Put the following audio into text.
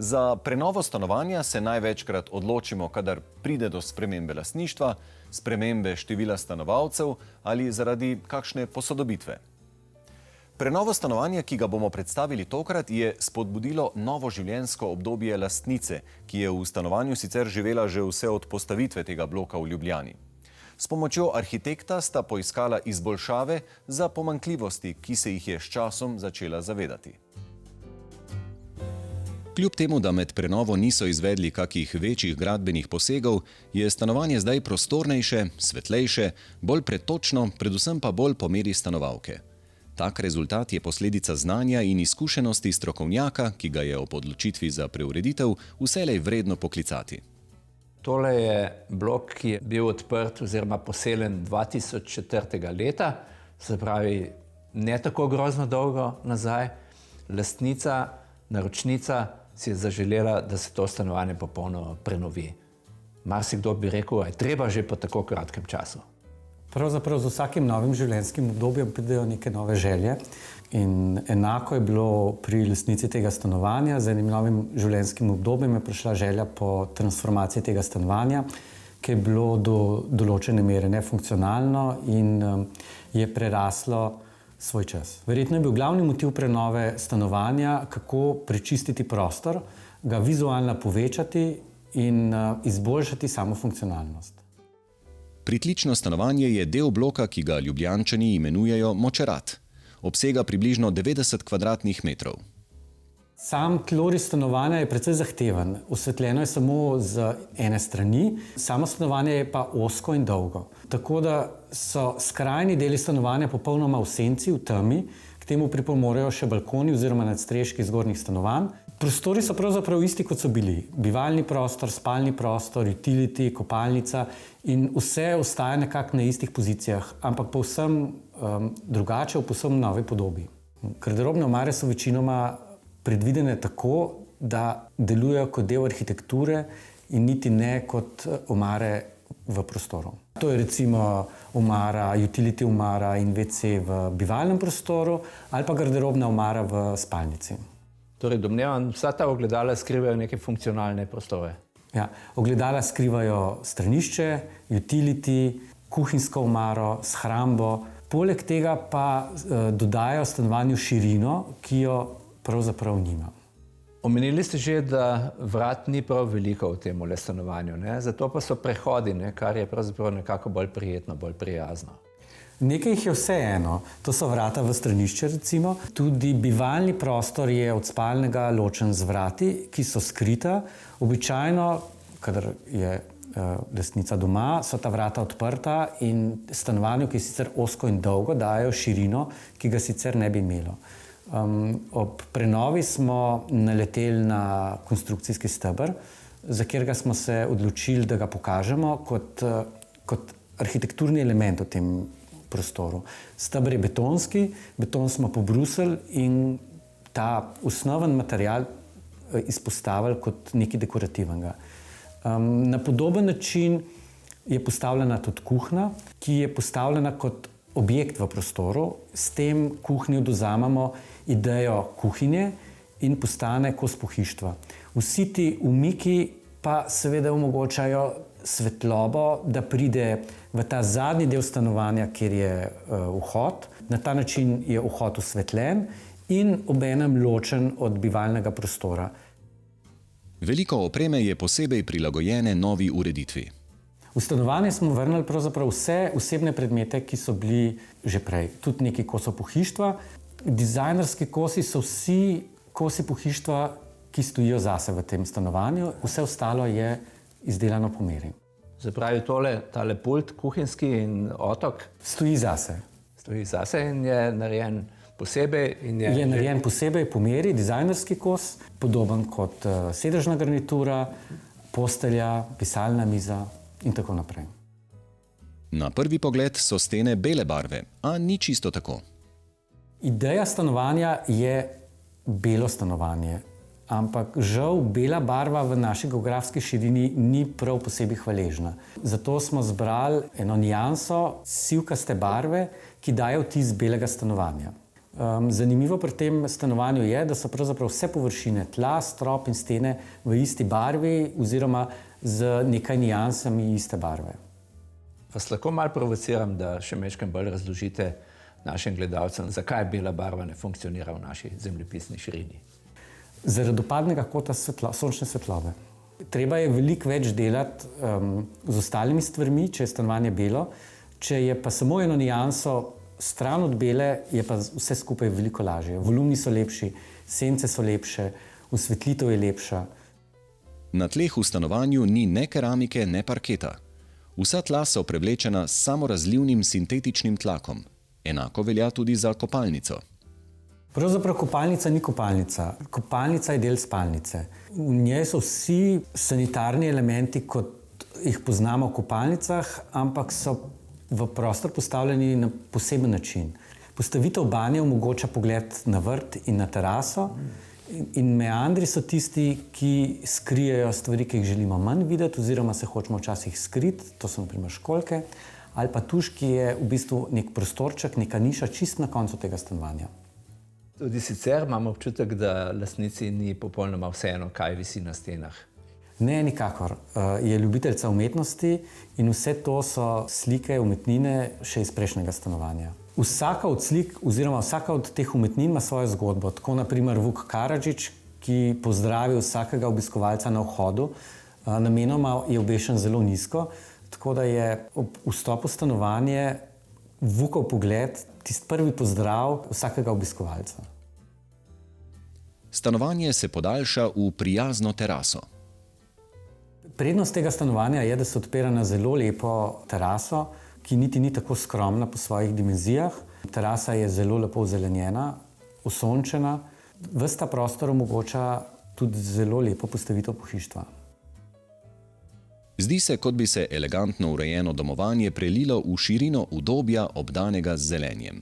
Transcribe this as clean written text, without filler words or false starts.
Za prenovo stanovanja se največkrat odločimo, kadar pride do spremembe lastništva, spremembe števila stanovalcev ali zaradi kakšne posodobitve. Prenovo stanovanja, ki ga bomo predstavili tokrat, je spodbudilo novo življenjsko obdobje lastnice, ki je v stanovanju sicer živela že vse od postavitve tega bloka v Ljubljani. S pomočjo arhitekta sta poiskala izboljšave za pomanjkljivosti, ki se jih je s časom začela zavedati. Kljub temu, da med prenovo niso izvedli kakih večjih gradbenih posegov, je stanovanje zdaj prostornejše, svetlejše, bolj pretočno, predvsem pa bolj po meri stanovalke. Tak rezultat je posledica znanja in izkušenosti strokovnjaka, ki ga je ob odločitvi za preureditev vselej vredno poklicati. Tole je blok, ki je bil odprt oziroma poseljen 2004. leta, se pravi ne tako grozno dolgo nazaj. Lastnica, naročnica si je zaželela, da se to stanovanje popolnoma prenovi. Marsikdo bi rekel, je treba že po tako kratkem času. Pravzaprav z vsakim novim življenjskim obdobjem pridejo neke nove želje in enako je bilo pri lastnici tega stanovanja. Z enim novim življenjskim obdobjem je prišla želja po transformaciji tega stanovanja, ki je bilo do določene mere nefunkcionalno in je preraslo svoj čas. Verjetno je bil glavni motiv prenove stanovanja, kako prečistiti prostor, ga vizualno povečati in izboljšati samo funkcionalnost. Pritlično stanovanje je del bloka, ki ga Ljubljančani imenujejo Močerat. Obsega približno 90 kvadratnih metrov. Sam tloris stanovanja je precej zahteven. Osvetljeno je samo z ene strani, samo stanovanje je pa ozko in dolgo. Tako da so skrajni deli stanovanja popolnoma v senci, v temi, k temu pripomorejo še balkoni oziroma nadstreški zgornjih stanovanj. Prostori so pravzaprav isti, kot so bili. Bivalni prostor, spalni prostor, utility, kopalnica in vse ostaja nekako na istih pozicijah, ampak povsem drugače, v povsem novi podobi. Garderobne omare so večinoma predvidene tako, da delujejo kot del arhitekture in niti ne kot omare v prostoru. To je recimo omara, utility omara in WC v bivalnem prostoru ali pa garderobna omara v spalnici. Torej, domnevam, vsa ta ogledala skrivajo neke funkcionalne prostore. Ja, ogledala skrivajo stranišče, utility, kuhinjsko omaro, shrambo. Poleg tega pa dodajajo stanovanju širino, ki jo pravzaprav nima. Omenili ste že, da vrat ni prav veliko v tem stanovanju, zato pa so prehodi, kar je pravzaprav nekako bolj prijetno, bolj prijazno. Nekaj jih je vseeno. To so vrata v stranišče recimo. Tudi bivalni prostor je od spalnega ločen z vrati, ki so skrita. Običajno, kadar je lastnica doma, so ta vrata odprta in stanovanju, ki je sicer ozko in dolgo, dajo širino, ki ga sicer ne bi imelo. Ob prenovi smo naleteli na konstrukcijski steber, za katerega smo se odločili, da ga pokažemo kot arhitekturni element v tem prostoru. Steber je betonski, beton smo pobrusili in ta osnoven material izpostavili kot nekaj dekorativnega. Na podoben način je postavljena tudi kuhinja, ki je postavljena kot objekt v prostoru. S tem kuhinjo dozamemo idejo kuhinje in postane kos pohištva. Vsi ti umiki pa seveda omogočajo svetlobo, da pride v ta zadnji del stanovanja, kjer je vhod. Na ta način je vhod osvetljen in obenem ločen od bivalnega prostora. Veliko opreme je posebej prilagojene novi ureditvi. V stanovanje smo vrnili pravzaprav vse osebne predmete, ki so bili že prej. Tudi nekaj kosov pohištva. Dizajnerski kosi so vsi kosi pohištva, ki stojijo zase v tem stanovanju. Vse ostalo je izdelano po meri. Zapravi tale pult, kuhinjski in otok? Stoji zase. Stoji zase in je narejen posebej? Je narejen posebej po meri, dizajnerski kos, podoben kot sedežna garnitura, postelja, pisalna miza in tako naprej. Na prvi pogled so stene bele barve, a ni čisto tako. Ideja stanovanja je belo stanovanje. Ampak žal bela barva v naši geografski širini ni prav posebej hvaležna. Zato smo zbrali eno nianso sivkaste barve, ki daje vtis belega stanovanja. Zanimivo pri tem stanovanju je, da so pravzaprav vse površine, tla, strop in stene v isti barvi oziroma z nekaj nijansami iste barve. Vas lahko malo provociram, da še majčkeno bolj razložite našim gledalcem, zakaj bela barva ne funkcionira v naši zemljepisni širini? Zaradi upadnega kota sončne svetlobe. Treba je veliko več delati z ostalimi stvarmi, če je stanovanje belo. Če je pa samo eno nijanso stran od bele, je pa vse skupaj veliko lažje. Volumni so lepši, sence so lepše, osvetlitev je lepša. Na tleh v stanovanju ni ne keramike, ne parketa. Vsa tla so prevlečena s samorazlivnim sintetičnim tlakom. Enako velja tudi za kopalnico. Pravzaprav kopalnica ni kopalnica. Kopalnica je del spalnice. V njej so vsi sanitarni elementi, kot jih poznamo v kopalnicah, ampak so v prostor postavljeni na poseben način. Postavitev banje omogoča pogled na vrt in na teraso in meandri so tisti, ki skrijejo stvari, ki jih želimo manj videti oziroma se hočemo včasih skriti, to so na primer školjke, ali pa tuš, ki je v bistvu nek prostorček, neka niša čist na koncu tega stanovanja. Tudi sicer imamo občutek, da lastnici ni popolnoma vseeno, kaj visi na stenah. Ne, nikakor. Je ljubiteljca umetnosti in vse to so slike, umetnine še iz prejšnjega stanovanja. Vsaka od slik oziroma vsaka od teh umetnin ima svojo zgodbo. Tako naprimer Vuk Karadžić, ki pozdravi vsakega obiskovalca na vhodu, namenoma je obešen zelo nizko, tako da je ob vstopu v stanovanje Vukov pogled tisti prvi pozdrav vsakega obiskovalca. Stanovanje se podaljša v prijazno teraso. Prednost tega stanovanja je, da se odpira na zelo lepo teraso, ki niti ni tako skromna po svojih dimenzijah. Terasa je zelo lepo ozelenjena, osončena. Ves ta prostor omogoča tudi zelo lepo postavitev pohištva. Zdi se, kot bi se elegantno urejeno domovanje prelilo v širino udobja, obdanega z zelenjem.